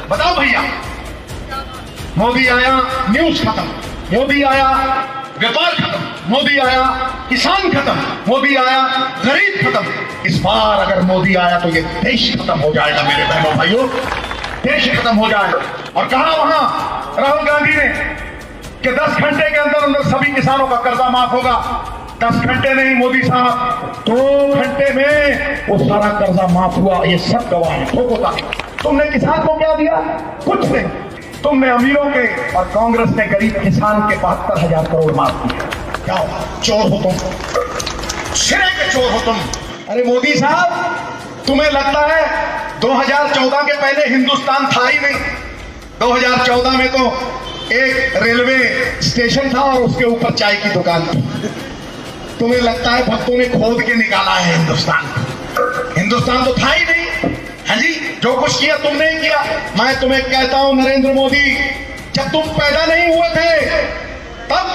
बताओ भैया, मोदी आया न्यूज खत्म, मोदी आया व्यापार खत्म, मोदी आया किसान खत्म, मोदी आया गरीब खत्म। इस बार अगर मोदी आया तो ये देश खत्म हो जाएगा मेरे बहनों भाइयों, देश खत्म हो जाएगा। और कहा वहां राहुल गांधी ने कि 10 घंटे के अंदर अंदर सभी किसानों का कर्जा माफ होगा। 10 घंटे नहीं मोदी साहब, 2 घंटे में वो सारा कर्जा माफ हुआ। ये सब गवाह है। ठोकोता तुमने किसान को क्या दिया? कुछ नहीं। तुमने अमीरों के और कांग्रेस ने गरीब किसान के 72,000 करोड़ माफ किए। क्या हुआ? चोर हो तुम, सिरे के चोर हो तुम। अरे मोदी साहब, तुम्हें लगता है 2014 के पहले हिंदुस्तान था ही नहीं। 2014 में तो एक रेलवे स्टेशन था और उसके ऊपर चाय की दुकान थी। तुम्हें लगता है भक्तों ने खोद के निकाला है हिंदुस्तान? हिंदुस्तान तो था ही नहीं। हाँ जी, जो कुछ किया तुमने ही किया। मैं तुम्हें कहता हूं नरेंद्र मोदी, जब तुम पैदा नहीं हुए थे तब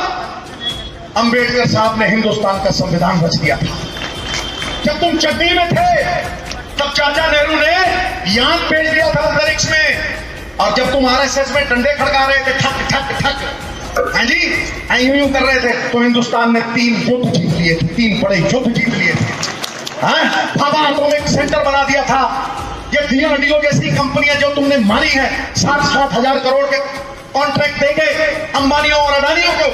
अंबेडकर साहब ने हिंदुस्तान का संविधान रच दिया था। जब तुम चड्डी में थे तब चाचा नेहरू ने यान भेज दिया था अंतरिक्ष में। और जब तुम आरएसएस में डंडे खड़का रहे थे ठक ठक ठक, हाँ जी, यूं कर रहे थे, तो हिंदुस्तान ने 3 युद्ध जीत लिए थे, 3 बड़े युद्ध जीत लिए थे। भाभा एटॉमिक सेंटर बना दिया था। ये डीआरडीओ जैसी कंपनियां जो तुमने मारी है, 60-60 हजार करोड़ के कॉन्ट्रैक्ट देके अंबानियों और अडानियों को,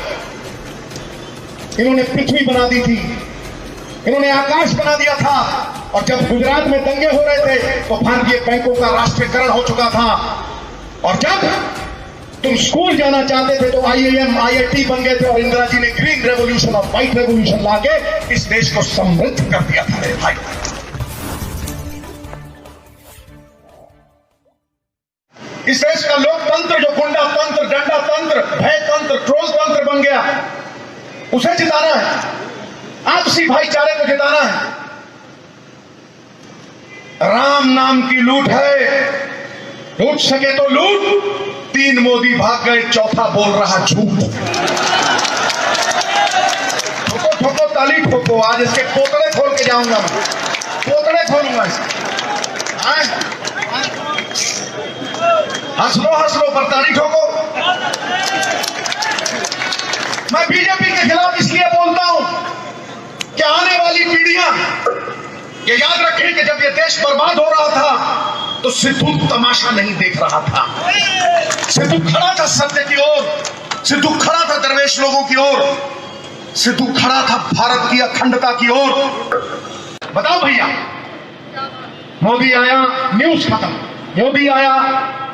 इन्होंने पृथ्वी बना दी थी, इन्होंने आकाश बना दिया था। और जब गुजरात में दंगे हो रहे थे तो भारतीय बैंकों का राष्ट्रीयकरण हो चुका था। और जब तुम स्कूल जाना चाहते थे तो IIM IIT बन गए थे। और इंदिरा जी ने ग्रीन रेवोल्यूशन और व्हाइट रेवोल्यूशन लाके इस देश को समृद्ध कर दिया था मेरे भाई। इस देश का लोकतंत्र जो गुंडा तंत्र, डंडा तंत्र, भय तंत्र, ट्रोल तंत्र बन गया, उसे जिताना है। आपसी भाईचारे को जिताना है। राम नाम की लूट है, लूट सके तो लूट। 3 मोदी भाग गए, चौथा बोल रहा झूठ। ठोको ठोको ताली ठोको। आज इसके पोतड़े खोल के जाऊंगा मैं, पोतड़े खोलूंगा इसके। हंस लो पर ताली ठोको। मैं बीजेपी के खिलाफ इसलिए बोलता हूं कि आने वाली पीढ़ियां ये याद रखें कि जब ये देश बर्बाद हो रहा था तो सिद्धू तमाशा नहीं देख रहा था। सिद्धू खड़ा था सत्य की ओर, सिद्धू खड़ा था दरवेश लोगों की ओर, सिद्धू खड़ा था भारत की अखंडता की ओर। बताओ भैया, मोदी आया न्यूज खत्म, मोदी आया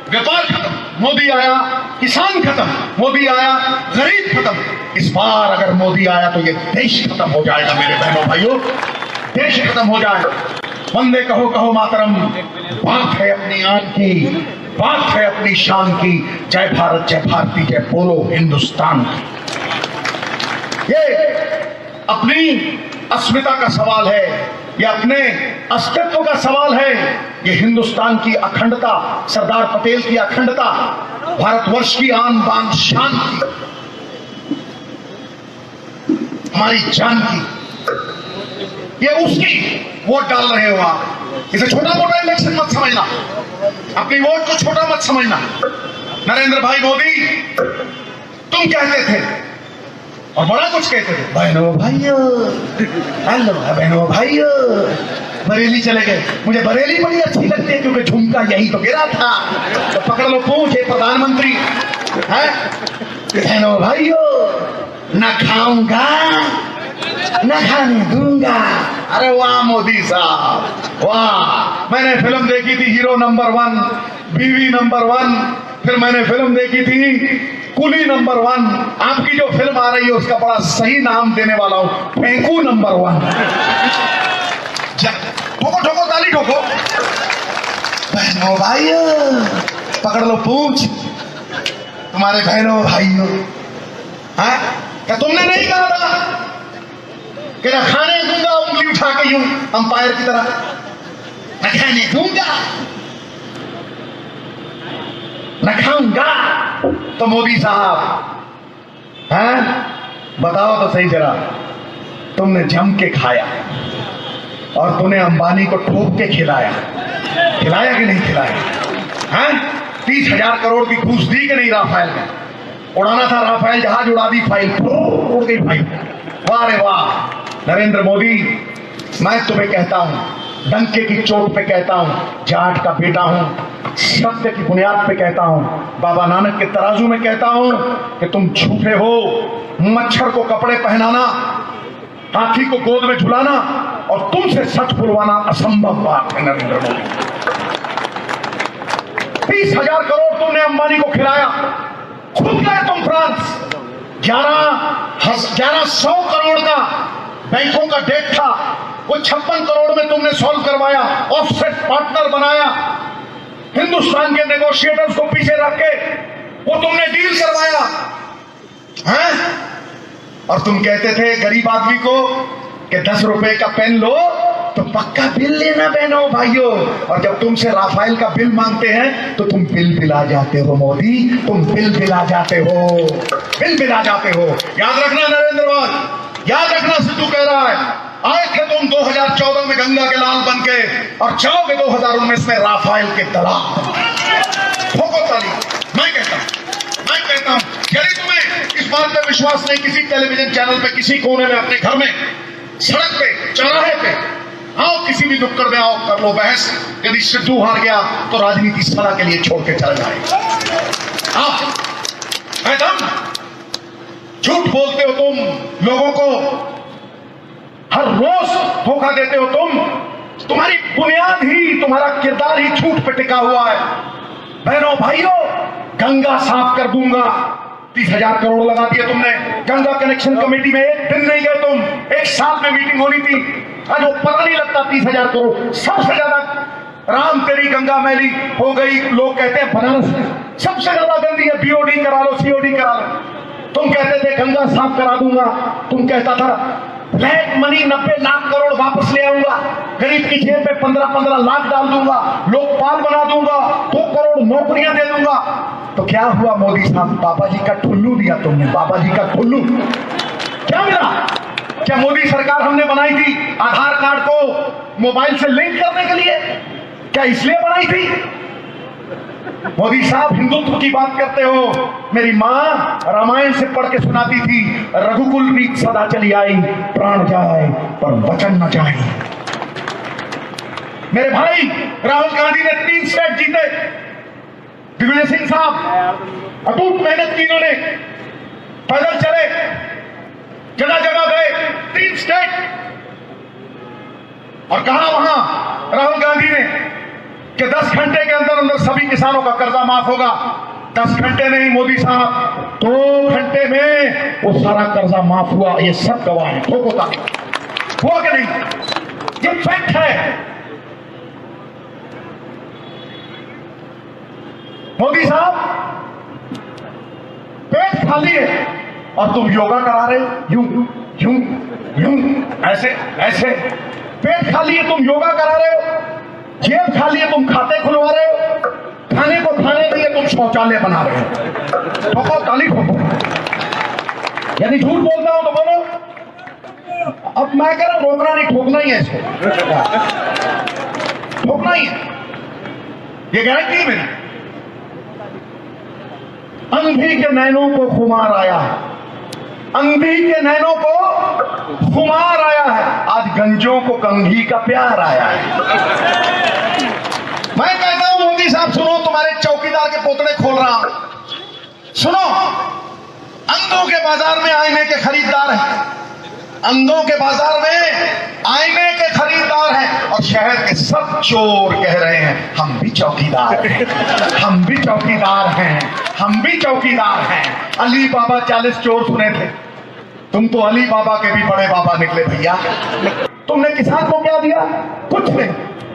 व्यापार खत्म, मोदी आया किसान खत्म, मोदी आया गरीब खत्म। इस बार अगर मोदी आया तो ये देश खत्म हो जाएगा मेरे बहनों भाइयों, देश खत्म हो जाएगा। वंदे कहो कहो मातरम, बात है अपनी आन की, बात है अपनी शान की। जय भारत जय भारती जय बोलो हिंदुस्तान की। ये अपनी अस्मिता का सवाल है, ये अपने अस्तित्व का सवाल है। ये हिंदुस्तान की अखंडता, सरदार पटेल की अखंडता, भारतवर्ष की आन बान शान की, हमारी जान की, ये उसकी वोट डाल रहे हो आप। इसे छोटा मोटा इलेक्शन मत समझना, अपनी वोट को छोटा मत समझना। नरेंद्र भाई मोदी, तुम कहते थे और बड़ा कुछ कहते थे, बहनों भाइयों, हेलो बहनों भाइयों, बरेली चले गए। मुझे बरेली बड़ी अच्छी लगती है क्योंकि झुमका यही तो गिरा था। तो पकड़ लो पूछे प्रधानमंत्री है, बहनों भाइयों, न खाऊंगा न खाने दूंगा। अरे वाह मोदी साहब वाह। मैंने फिल्म देखी थी हीरो नंबर 1, बीवी नंबर 1, फिर मैंने फिल्म देखी थी कुली नंबर 1। आपकी जो फिल्म आ रही है उसका बड़ा सही नाम देने वाला हूं, फेंकू नंबर 1। ठोको ठोको ताली ठोको। बहनों भाइयों, पकड़ लो पूछ तुम्हारे बहनों भाइयों। हाँ, क्या तुमने नहीं कहा था कि न खाने दूंगा, उंगली उठा के यूं अंपायर की तरह, न खाने दूंगा न खाऊंगा। तो मोदी साहब हैं, बताओ तो सही जरा, तुमने जम के खाया और तुमने अंबानी को ठोक के खिलाया, खिलाया कि नहीं खिलाया? हैं, 30,000 करोड़ की घूस दी कि नहीं राफेल में? उड़ाना था राफेल जहाज, उड़ा दी फाइल, उड़ गई फाइल। वाह रे वाह। नरेंद्र मोदी, मैं तुम्हें कहता हूं, डंके की चोट पे कहता हूं, जाट का बेटा हूं, सत्य की बुनियाद पे कहता हूं, बाबा नानक के तराजू में कहता हूं कि तुम झूठे हो। मच्छर को कपड़े पहनाना, हाथी को गोद में झुलाना और तुमसे सच बुलवाना असंभव बात है। नरेंद्र मोदी, 30,000 करोड़ तुमने अंबानी को खिलाया, खुद गए तुम फ्रांस, 1100 करोड़ का बैंकों का डेट था, वो 56 करोड़ में तुमने सॉल्व करवाया, ऑफसेट पार्टनर बनाया, हिंदुस्तान के नेगोशिएटर्स को पीछे रख के वो तुमने डील करवाया हैं? और तुम कहते थे गरीब आदमी को कि 10 रुपए का पेन लो तो पक्का बिल लेना बहनों भाइयों, और जब तुमसे राफेल का बिल मांगते हैं तो तुम बिल बिला जाते हो मोदी, तुम बिल बिला जाते हो, बिल बिला जाते हो। याद रखना नरेंद्र मोदी, याद रखना, सिद्धू कह रहा है, आए थे तुम 2014 में गंगा के लाल बन के और जाओगे 2019 में राफेल के दलाल। ठोको ताली। मैं कहता हूं यदि तुम्हें इस बात पे विश्वास नहीं, किसी टेलीविजन चैनल पे, किसी कोने में, अपने घर में, सड़क पे, चौराहे पे आओ, किसी भी नुक्कड़ में आओ, कर लो बहस। यदि सिद्धू हार गया तो राजनीति सदा के लिए छोड़ के चल जाए। आओ, मैडम, झूठ बोलते हो तुम लोगों को, हर रोज धोखा देते हो तुम, तुम्हारी बुनियाद ही, तुम्हारा किरदार ही झूठ पे टिका हुआ है। बहनों भाइयों, गंगा साफ कर दूंगा, 30,000 करोड़ लगा दिए तुमने। गंगा कनेक्शन कमेटी में एक दिन नहीं गए तुम, एक साल में मीटिंग होनी थी, आज वो पता नहीं लगता 30,000 करोड़। सबसे ज्यादा राम तेरी गंगा मैली हो गई, लोग कहते हैं बनारस सबसे ज्यादा गंदी है, बीओडी करा लो, सीओडी करा लो। तुम कहते थे गंगा साफ करा दूंगा, तुम कहता था ब्लैक मनी 90 लाख करोड़ वापस ले आऊंगा, गरीब की जेब में 15-15 लाख डाल दूंगा, लोकपाल बना दूंगा, 2 करोड़ नौकरियां दे दूंगा। तो क्या हुआ मोदी साहब? बाबा जी का ठुल्लू दिया तुमने, बाबा जी का ठुल्लू। क्या मिला? क्या मोदी सरकार हमने बनाई थी आधार कार्ड को मोबाइल से लिंक करने के लिए? क्या इसलिए बनाई थी? मोदी साहब हिंदुत्व की बात करते हो, मेरी मां रामायण से पढ़ के सुनाती थी, रघुकुल रीत सदा चली आई, प्राण जाए पर वचन न जाए। मेरे भाई राहुल गांधी ने 3 स्टेट जीते, दिग्विजय सिंह साहब अटूट मेहनत की, इन्होंने पैदल चले, जगह जगह गए, 3 स्टेट, और कहा वहां राहुल गांधी ने कि 10 घंटे के अंदर अंदर सभी किसानों का कर्जा माफ होगा। 10 घंटे नहीं मोदी साहब, 2 घंटे में वो सारा कर्जा माफ हुआ। ये सब गवाह है, ठोको ताली। हुआ कि नहीं? ये फैक्ट है। मोदी साहब पेट खाली है और तुम योगा करा रहे हो, यूं यूं यूं, ऐसे ऐसे। पेट खाली है, तुम योगा करा रहे हो, जेब खाली है, तुम खाते खुलवा रहे हो, खाने को खाने के लिए तुम शौचालय बना रहे हो। ठोको ताली, ठोको। यदि झूठ बोलता हूं तो बोलो। अब मैं कह रहा हूं रोकना नहीं, ठोकना ही है, इसको ठोकना ही है, ये गारंटी है मेरी। अंधी के नैनों को खुमार आया, अंधी के नैनों को खुमार आया है, आज गंजों को कंघी का प्यार आया है। मैं कहता हूं मोदी साहब सुनो, तुम्हारे चौकीदार के पोतड़े खोल रहा हूं, सुनो। अंधों के बाजार में आईने के खरीदार हैं, अंधों के बाजार में आईने के खरीदार हैं, और शहर के सब चोर कह रहे हैं हम भी चौकीदार हैं, हम भी चौकीदार हैं, हम भी चौकीदार हैं। अली बाबा 40 चोर सुने थे, तुम तो अली बाबा के भी बड़े बाबा निकले भैया। तुमने किसान को क्या दिया? कुछ नहीं।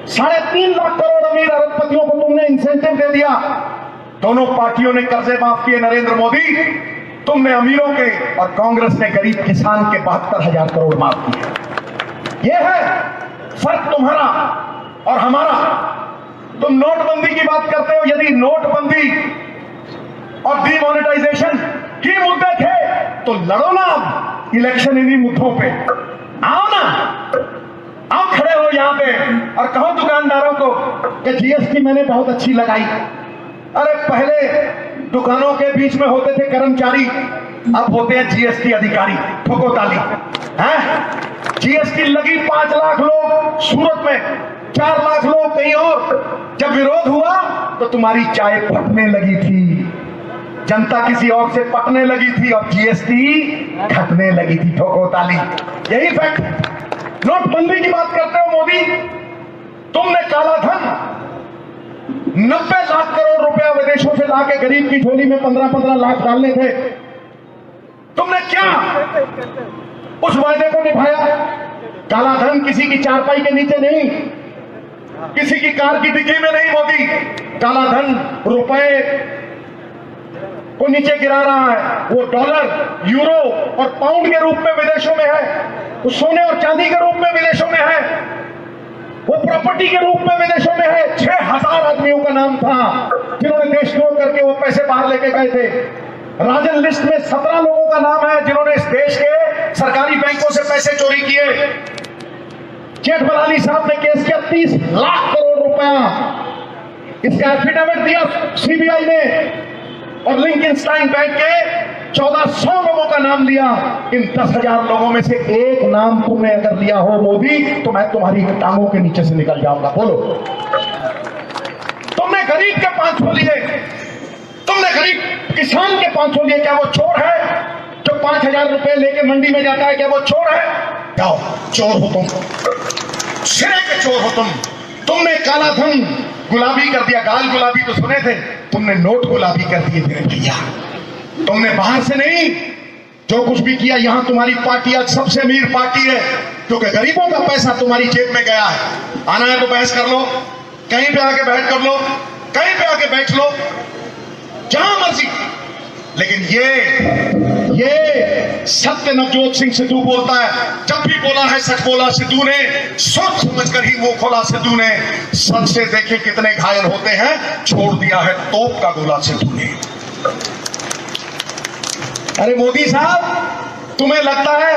3.5 लाख करोड़ अमीर अरबपतियों को तुमने इंसेंटिव दे दिया। दोनों पार्टियों ने कर्जे माफ किए, नरेंद्र मोदी तुमने अमीरों के और कांग्रेस ने गरीब किसान के 72,000 करोड़ माफ किए। यह है फर्क तुम्हारा और हमारा। तुम नोटबंदी की बात करते हो, यदि नोटबंदी और डीमोनेटाइजेशन की मुद्दे थे तो लड़ो ना अब इलेक्शन इन्हीं मुद्दों पे। आओ ना, आओ खड़े हो यहां पे और कहो दुकानदारों को कि जीएसटी मैंने बहुत अच्छी लगाई, अरे पहले दुकानों के बीच में होते थे कर्मचारी, अब होते हैं जीएसटी अधिकारी। ठोको ताली। हैं? जीएसटी लगी 5 लाख लोग सूरत में, 4 लाख लोग कहीं और। जब विरोध हुआ तो तुम्हारी चाय फटने लगी थी, जनता किसी और से पटने लगी थी और जीएसटी घटने लगी थी। ठोको ताली। यही फैक्ट। नोटबंदी की बात करते हो मोदी, तुमने काला धन 90 लाख करोड़ रुपया विदेशों से लाके गरीब की झोली में 15-15 लाख डालने थे। तुमने क्या उस वायदे को निभाया? काला धन किसी की चारपाई के नीचे नहीं, किसी की कार की डिग्गी में नहीं मोदी। काला धन रुपए को नीचे गिरा रहा है। वो डॉलर, यूरो और पाउंड के रूप में विदेशों में है, वो सोने और चांदी के रूप में विदेशों में है, वो प्रॉपर्टी के रूप में विदेशों में है। 6000 आदमियों का नाम था जिन्होंने देशद्रोह करके वो पैसे बाहर लेके गए थे। राजन लिस्ट में 17 लोगों का नाम है जिन्होंने इस देश के सरकारी बैंकों से पैसे चोरी किए। जेठमलानी साहब ने केस किया 30 लाख करोड़ रुपया, इसका एफिडेविट दिया सीबीआई ने, और लिंकनस्टाइन बैंक के 1400 लोगों का नाम लिया। इन 10,000 लोगों में से एक नाम तुमने अगर लिया हो मोदी, तो मैं तुम्हारी टांगों के नीचे से निकल जाऊंगा। बोलो, तुमने गरीब के 500 लिए, तुमने गरीब किसान के 500 लिए। क्या वो चोर है जो 5,000 रुपए लेके मंडी में जाता है? क्या वो चोर है? जाओ, चोर हो तुम, सिरे के चोर हो तुम। तुमने काला धन गुलाबी कर दिया। गाल गुलाबी तो सुने थे, तुमने नोट गुलाबी कर दिए मेरे भैया। तुमने बाहर से नहीं, जो कुछ भी किया, यहां तुम्हारी पार्टी आज सबसे अमीर पार्टी है क्योंकि गरीबों का पैसा तुम्हारी जेब में गया है। आना है तो बहस कर लो, कहीं पे आके बैठ कर लो, कहीं पे आके बैठ लो, जहां मर्जी। लेकिन ये सत्य नवजोत सिंह सिद्धू बोलता है, जब भी बोला है सच बोला सिद्धू ने, सोच समझकर ही मुंह खोला सिद्धू ने। सच से देखे कितने घायल होते हैं, छोड़ दिया है तोप का गोला सिद्धू ने। अरे मोदी साहब, तुम्हें लगता है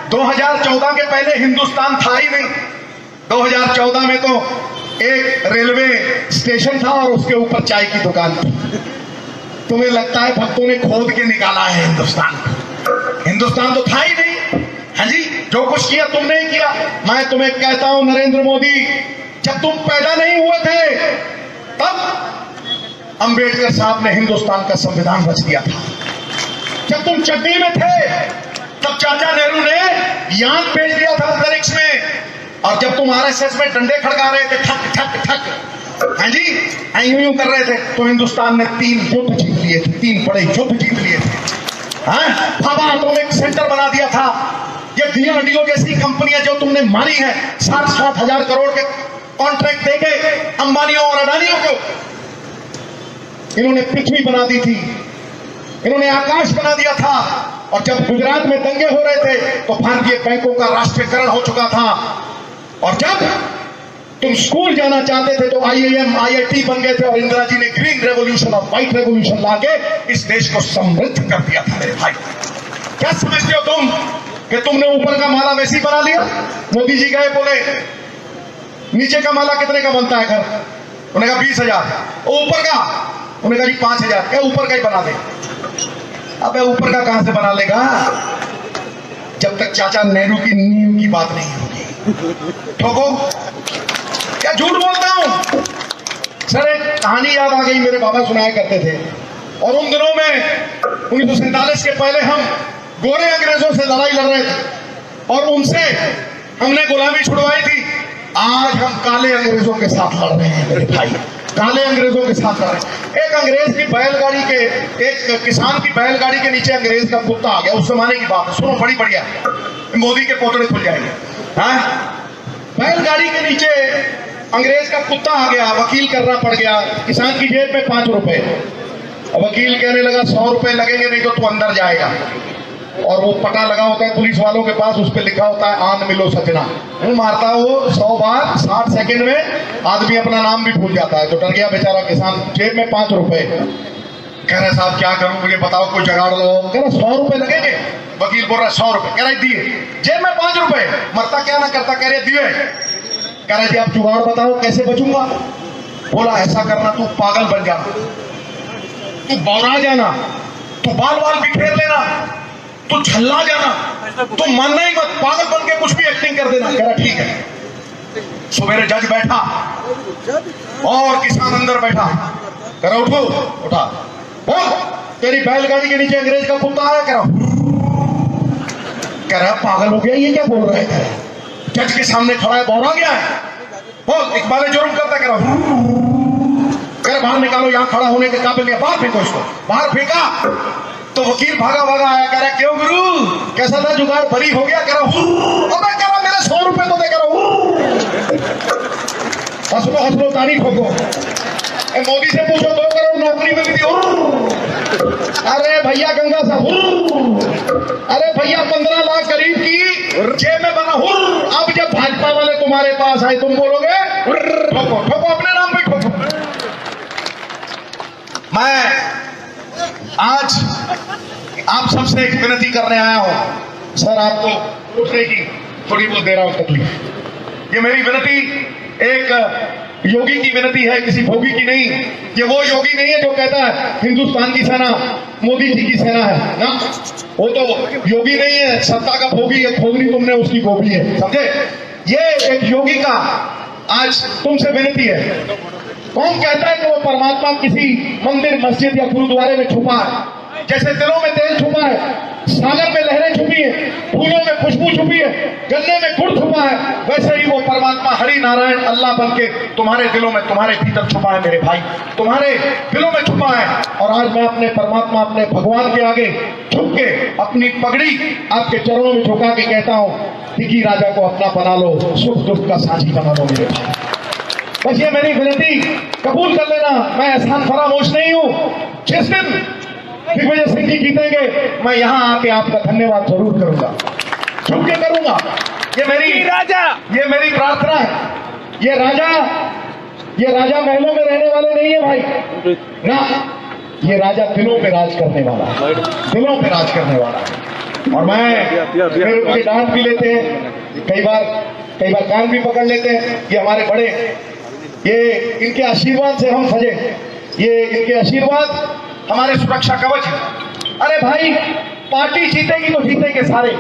2014 के पहले हिंदुस्तान था ही नहीं? 2014 में तो एक रेलवे स्टेशन था और उसके ऊपर चाय की दुकान थी। तुम्हें लगता है भक्तों ने खोद के निकाला है हिंदुस्तान? हिंदुस्तान तो था ही नहीं। हाँ जी, जो कुछ किया तुमने ही किया। मैं तुम्हें कहता हूं नरेंद्र मोदी, जब तुम पैदा नहीं हुए थे तब अंबेडकर साहब ने हिंदुस्तान का संविधान रच दिया था। जब तुम चड्डी में थे तब चाचा नेहरू ने यान भेज दिया था अंतरिक्ष में। और जब तुम आरएसएस में डंडे खड़का रहे थे, ठक ठक ठक, हाँ जी, यूं कर रहे थे, तो हिंदुस्तान ने 3 युद्ध जीत लिए थे, 3 बड़े युद्ध जीत लिए थे। हाँ, भाभा एटॉमिक सेंटर बना दिया था। ये डीआरडीओ जैसी कंपनियां जो तुमने मारी है, 60-60 हजार करोड़ के कॉन्ट्रैक्ट देके अंबानियों और अडानियों को, इन्होंने पृथ्वी बना दी थी, इन्होंने आकाश बना दिया था। और जब गुजरात में दंगे हो रहे थे तो भारतीय बैंकों का राष्ट्रीयकरण हो चुका था। और जब तुम स्कूल जाना चाहते थे तो आईआईएम आईआईटी बन गए थे, और इंदिरा जी ने ग्रीन रेवोल्यूशन और व्हाइट रेवोल्यूशन लाके इस देश को समृद्ध कर दिया था। मेरे भाई, क्या समझते हो तुम कि तुमने ऊपर का माला वैसे ही बना लिया? मोदी जी गए, बोले नीचे का माला कितने का बनता है घर? उन्होंने कहा 20,000। ऊपर का? उन्होंने कहा जी 5,000। क्या ऊपर का ही बना दे? अबे ऊपर का कहां से बना लेगा जब तक चाचा नेहरू की नींव की बात नहीं होगी। ठोको, क्या झूठ बोलता हूं? सर, एक कहानी याद आ गई, मेरे बाबा सुनाया करते थे। और उन दिनों में 1947 के पहले हम गोरे अंग्रेजों से लड़ाई लड़ रहे थे और उनसे हमने गुलामी छुड़वाई थी। आज हम काले अंग्रेजों के साथ लड़ रहे हैं मेरे भाई, काले अंग्रेजों के साथ लड़ रहे हैं। एक अंग्रेज की बैलगाड़ी के, एक किसान की बैलगाड़ी के नीचे अंग्रेज का कुत्ता आ गया। उस जमाने की बात है, सुनो, बड़ी बढ़िया, मोदी के पोतड़े खुल जाएंगे। हाँ, बैलगाड़ी के नीचे अंग्रेज का कुत्ता आ गया, वकील करना पड़ गया। किसान की जेब में 5 रुपए। वकील कहने लगा 100 रुपए लगेंगे, नहीं तो तू अंदर जाएगा। और वो पटा लगा होता है पुलिस वालों के पास, उस पर लिखा होता है आन मिलो सजना। वो मारता वो 100 बार 60 सेकंड में आदमी अपना नाम भी भूल जाता है। तो डर गया बेचारा किसान, जेब में 5 रुपए। कह रहे साहब क्या करूं, मुझे बताओ, कोई जुगाड़ लो। कह रहा 100 रुपए लगेंगे। वकील बोल रहा है 100 रुपए। कह रहा दिए। जेब में 5 रुपए। मरता क्या ना करता, कह रहे दिए। कह रहे जी आप जुगाड़ बताओ, कैसे बचूंगा? बोला ऐसा करना, तू पागल बन जा, तू बौरा जाना, तू बाल बाल बिखेर लेना, तू झल्ला जाना, तू मानना ही मत, पागल बन के कुछ भी एक्टिंग कर देना। कह रहा ठीक है। सवेरे जज बैठा और किसान अंदर बैठा। कह रहा उठो, उठा, बोल तेरी बैलगाड़ी के नीचे अंग्रेज का कुत्ता है। कह रहा पागल हो गया, ये क्या बोल रहा है? जज के सामने खड़ा है, बौरा गया है। बोल इकबाल जुर्म करता। कह रहा बाहर निकालो, यहाँ खड़ा होने के काबिल नहीं है, बाहर फेंको इसको। बाहर फेंका तो वकील भागा भागा आया। कह रहा क्यों गुरु, कैसा था जुगाड़, बरी हो गया? कह रहा मेरे 100 रुपए तो दे। कह रहा हंस लो तारीफ हो। मोदी से पूछो 2 करोड़ नौकरी मिली थी। अरे भैया गंगा साहब, अरे भैया 15 लाख गरीब की जेब में बना। अब जब भाजपा वाले तुम्हारे पास आए, तुम बोलोगे ठोको ठोको, अपने नाम पे ठोको। मैं आज आप सबसे एक विनती करने आया हूं। सर आपको उठने की थोड़ी बहुत दे रहा हूं तकलीफ। ये मेरी विनती एक योगी की विनती है, किसी भोगी की नहीं। ये वो योगी नहीं है जो कहता है हिंदुस्तान की सेना मोदी जी की सेना है ना, वो तो योगी नहीं है, सत्ता का भोगी है। खोगनी तुमने उसकी गोभी है, समझे? ये एक योगी का आज तुमसे विनती है। कौन कहता है कि वो परमात्मा किसी मंदिर, मस्जिद या गुरुद्वारे में छुपा है? जैसे दिलों में तेल छुपा है, सागर में लहरें छुपी है, फूलों में खुशबू छुपी है, गन्ने में गुड़ छुपा है, वैसे ही वो परमात्मा हरि नारायण अल्लाह बन के तुम्हारे दिलों में, तुम्हारे भीतर छुपा है मेरे भाई, तुम्हारे दिलों में छुपा है। और आज मैं अपने परमात्मा, अपने भगवान के आगे झुक के अपनी पगड़ी आपके चरणों में झुका के कहता हूँ, दिगी राजा को अपना बना लो, सुख दुख का साझी बना लो मेरे भाई। बस ये मेरी विनती कबूल कर लेना। मैं एहसान फरामोश नहीं हूँ। जिस दिन दिग्विजय सिंह जी जीतेंगे, मैं यहाँ आके आपका धन्यवाद जरूर करूंगा, झुक के करूंगा। ये मेरी प्रार्थना है। ये राजा महलों में रहने वाले नहीं है भाई ना, ये राजा दिलों पे राज करने वाला है, दिलों पे राज करने वाला है। और मैं फिर उनकी डांट भी लेते हैं, कई बार कान भी पकड़ लेते हैं। ये हमारे बड़े, ये इनके आशीर्वाद से हम सजे, ये इनके आशीर्वाद हमारे सुरक्षा कवच है। अरे भाई, पार्टी जीतेगी तो जीतेंगे सारे,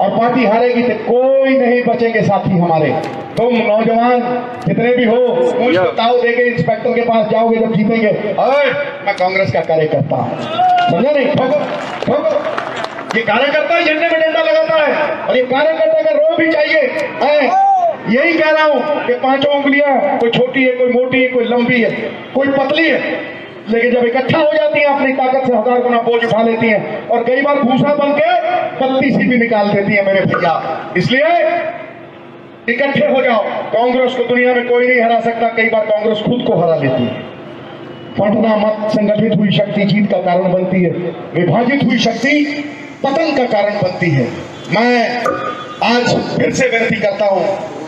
और पार्टी हारेगी तो कोई नहीं बचेंगे साथी हमारे। तुम नौजवान जितने भी हो, मुझे ताव देके इंस्पेक्टर के पास जाओगे जब जीतेंगे, अरे मैं कांग्रेस का कार्यकर्ता हूँ, समझा नहीं? ठोको। ये कार्यकर्ता झंडे में डंडा लगाता है, और ये कार्यकर्ता का रो भी चाहिए। यही कह रहा हूँ कि 5 उंगलियां, कोई छोटी है, कोई मोटी है, कोई लंबी है, कोई पतली है, लेकिन जब इकट्ठा हो जाती हैं अपनी ताकत से 1000 गुना बोझ उठा लेती हैं, और कई बार भूसा बन के पत्ती सी भी निकाल देती है मेरे भैया। इसलिए इकट्ठे हो जाओ। कांग्रेस को दुनिया में कोई नहीं हरा सकता, कई बार कांग्रेस खुद को हरा लेती है। फटना मत, संगठित हुई शक्ति जीत का कारण बनती है, विभाजित हुई शक्ति पतन का कारण बनती है। मैं आज फिर से विनती करता हूं,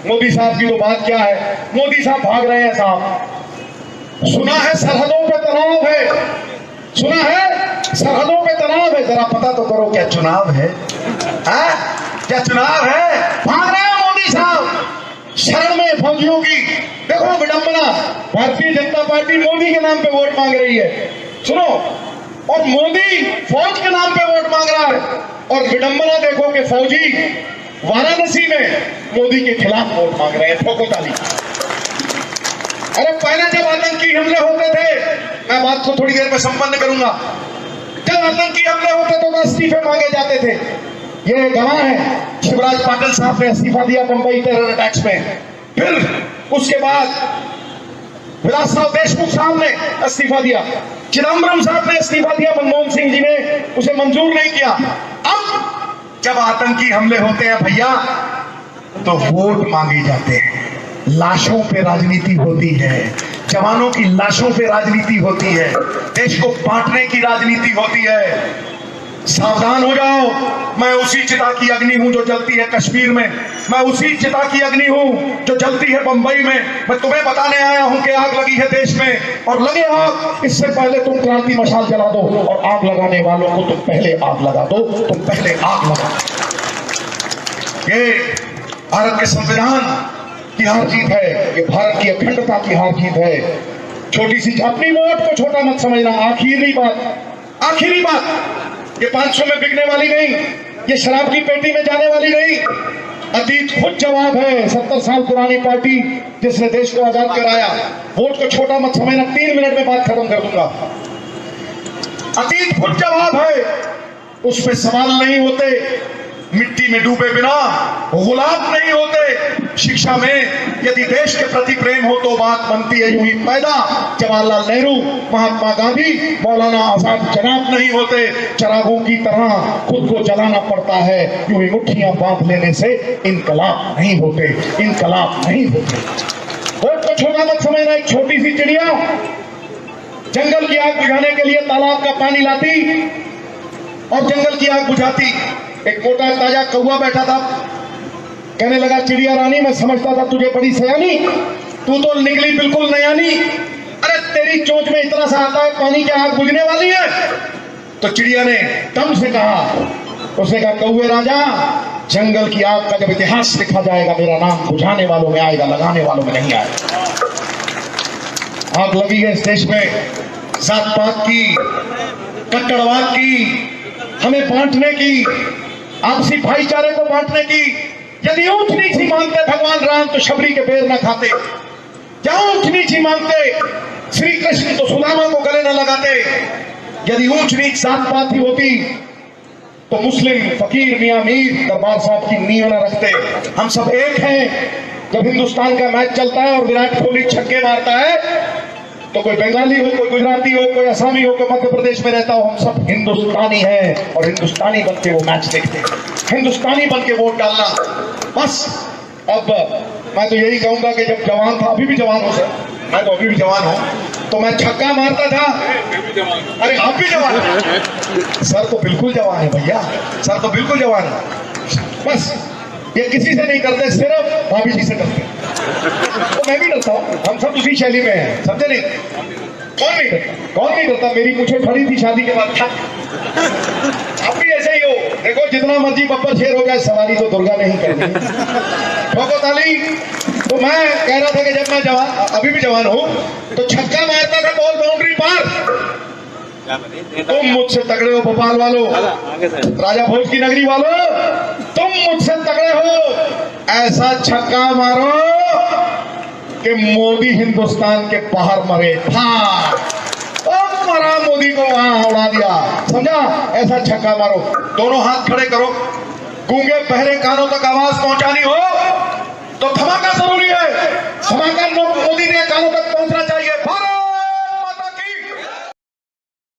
मोदी साहब की तो बात क्या है, मोदी साहब भाग रहे हैं साहब। सुना है सरहदों पे तनाव है, सुना है सरहदों पे तनाव है, जरा पता तो करो क्या चुनाव है? क्या चुनाव है? भाग रहे हैं मोदी साहब शरण में फौजियों की। देखो विडंबना, भारतीय जनता पार्टी मोदी के नाम पे वोट मांग रही है, सुनो, और मोदी फौज के नाम पे वोट मांग रहा है। और विडंबना देखो कि फौजी वाराणसी में मोदी के खिलाफ वोट मांग रहे हैं। ठोको ताली। अरे पहले जब आतंकी हमले होते थे, मैं बात को थोड़ी देर में संपन्न करूंगा, जब आतंकी हमले होते तो इस्तीफे मांगे जाते थे। ये गवाह है, शिवराज पाटिल साहब ने इस्तीफा दिया मुंबई टेरर अटैक्स में। फिर उसके बाद विलासराव देशमुख साहब ने इस्तीफा दिया, चिदम्बरम साहब ने इस्तीफा दिया, मनमोहन सिंह जी ने उसे मंजूर नहीं किया। अब जब आतंकी हमले होते हैं भैया, तो वोट मांगे जाते हैं, लाशों पे राजनीति होती है, जवानों की लाशों पे राजनीति होती है, देश को बांटने की राजनीति होती है। सावधान हो जाओ। मैं उसी चिता की अग्नि हूं जो जलती है कश्मीर में, मैं उसी चिता की अग्नि हूं जो जलती है बंबई में। मैं तुम्हें बताने आया हूं कि आग लगी है देश में, और लगे आग, इससे पहले तुम क्रांति मशाल जला दो, और आग लगाने वालों को तुम पहले आग लगा दो, तुम पहले आग लगा दो। ये भारत के संविधान की हार जीत है, ये भारत की अखंडता की हार जीत है। छोटी सी अपनी वोट को छोटा मत समझना। आखिरी बात, ये 500 में बिकने वाली नहीं, ये शराब की पेटी में जाने वाली नहीं। अतीत खुद जवाब है। 70 साल पुरानी पार्टी जिसने देश को आजाद कराया। वोट को छोटा मत समझना। 3 मिनट में बात खत्म कर दूंगा। अतीत खुद जवाब है, उस पे सवाल नहीं होते। मिट्टी में डूबे बिना गुलाब नहीं होते। शिक्षा में यदि देश के प्रति प्रेम हो तो बात बनती है यूं ही पैदा। जवाहरलाल नेहरू, महात्मा गांधी, मौलाना आजाद जनाब नहीं होते। चरागों की तरह खुद को जलाना पड़ता है। यूं ही मुट्ठियां बांध लेने से इनकलाब नहीं होते, इनकलाब नहीं होते। वोट को छोटा मत समझना। एक छोटी सी चिड़िया जंगल की आग बुझाने के लिए तालाब का पानी लाती और जंगल की आग बुझाती। एक मोटा ताजा कौवा बैठा था, कहने लगा, चिड़िया रानी मैं समझता था तुझे बड़ी सयानी, तू तो निकली बिल्कुल नयानी। अरे तेरी चोंच में इतना सा आता है पानी, क्या आग बुझने वाली है? तो चिड़िया ने दम से कहा, उसने कहा, कौवे राजा, जंगल की आग का जब इतिहास लिखा जाएगा मेरा नाम बुझाने वालों में आएगा, लगाने वालों में नहीं आएगा। आग लगी है इस देश में जात पात की, कट्टरवाद की, हमें बांटने की, आपसी भाईचारे को बांटने की। यदि ऊंच नीच ही मानते भगवान राम तो शबरी के पैर न खाते। क्या ऊंच नीच ही मानते श्री कृष्ण तो सुदामा को गले न लगाते। यदि ऊंच नीच जात पात ही होती तो मुस्लिम फकीर मियां मीर दरबार साहब की नींव न रखते। हम सब एक हैं। जब हिंदुस्तान का मैच चलता है और विराट कोहली छक्के मारता है तो कोई बंगाली हो, कोई गुजराती हो, कोई असमी हो, कोई मध्य प्रदेश में रहता हो, हम सब हिंदुस्तानी हैं और हिंदुस्तानी बन के वो मैच देखते हैं, हिंदुस्तानी बन के वोट डालना। बस अब मैं तो यही कहूंगा कि जब जवान था, अभी भी जवान हो सर, मैं तो अभी भी जवान हूं, तो मैं छक्का मारता था। अरे आप भी जवान हैं सर, तो बिल्कुल जवान है भैया, सर तो बिल्कुल जवान है। बस ये किसी से नहीं करते, सिर्फ भाभी जी से करते। तो मैं भी डरता हूँ, हम सब उसी शैली में हैं, समझे नहीं? कौन नहीं डरता? कौन नहीं डरता? मेरी मुझे खड़ी थी शादी के बाद। आप भी ऐसे ही हो। देखो जितना मर्जी बब्बर शेर हो जाए, सवारी तो दुर्गा ने ही करनी। ठोको ताली। तो मैं कह रहा था कि जब मैं जवान, अभी भी जवान हूँ, तो छक्का मारता था बॉल बाउंड्री पार। तुम मुझसे तगड़े हो भोपाल वालों, राजा भोज की नगरी वालों, तुम मुझसे तगड़े हो। ऐसा छक्का मारो कि मोदी हिंदुस्तान के बाहर मरे था। मरा मोदी को वहां उड़ा दिया, समझा? ऐसा छक्का मारो। दोनों हाथ खड़े करो। गूंगे बहरे कानों तक आवाज पहुंचानी हो तो धमाका जरूरी है। धमाका मोदी के कानों तक पहुंचना चाहिए। भारत